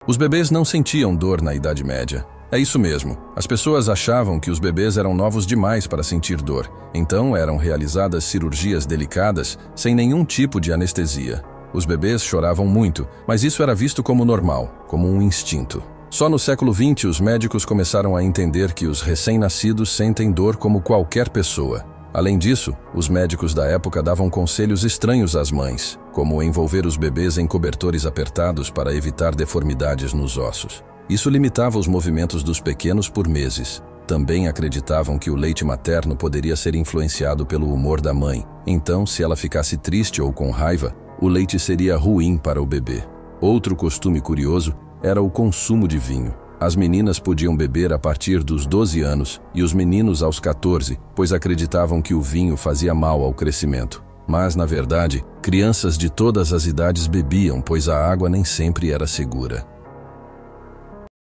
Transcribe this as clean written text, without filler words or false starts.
Os bebês não sentiam dor na Idade Média. É isso mesmo. As pessoas achavam que os bebês eram novos demais para sentir dor, então eram realizadas cirurgias delicadas sem nenhum tipo de anestesia. Os bebês choravam muito, mas isso era visto como normal, como um instinto. Só no século XX os médicos começaram a entender que os recém-nascidos sentem dor como qualquer pessoa. Além disso, os médicos da época davam conselhos estranhos às mães, como envolver os bebês em cobertores apertados para evitar deformidades nos ossos. Isso limitava os movimentos dos pequenos por meses. Também acreditavam que o leite materno poderia ser influenciado pelo humor da mãe. Então, se ela ficasse triste ou com raiva, o leite seria ruim para o bebê. Outro costume curioso era o consumo de vinho. As meninas podiam beber a partir dos 12 anos e os meninos aos 14, pois acreditavam que o vinho fazia mal ao crescimento. Mas, na verdade, crianças de todas as idades bebiam, pois a água nem sempre era segura.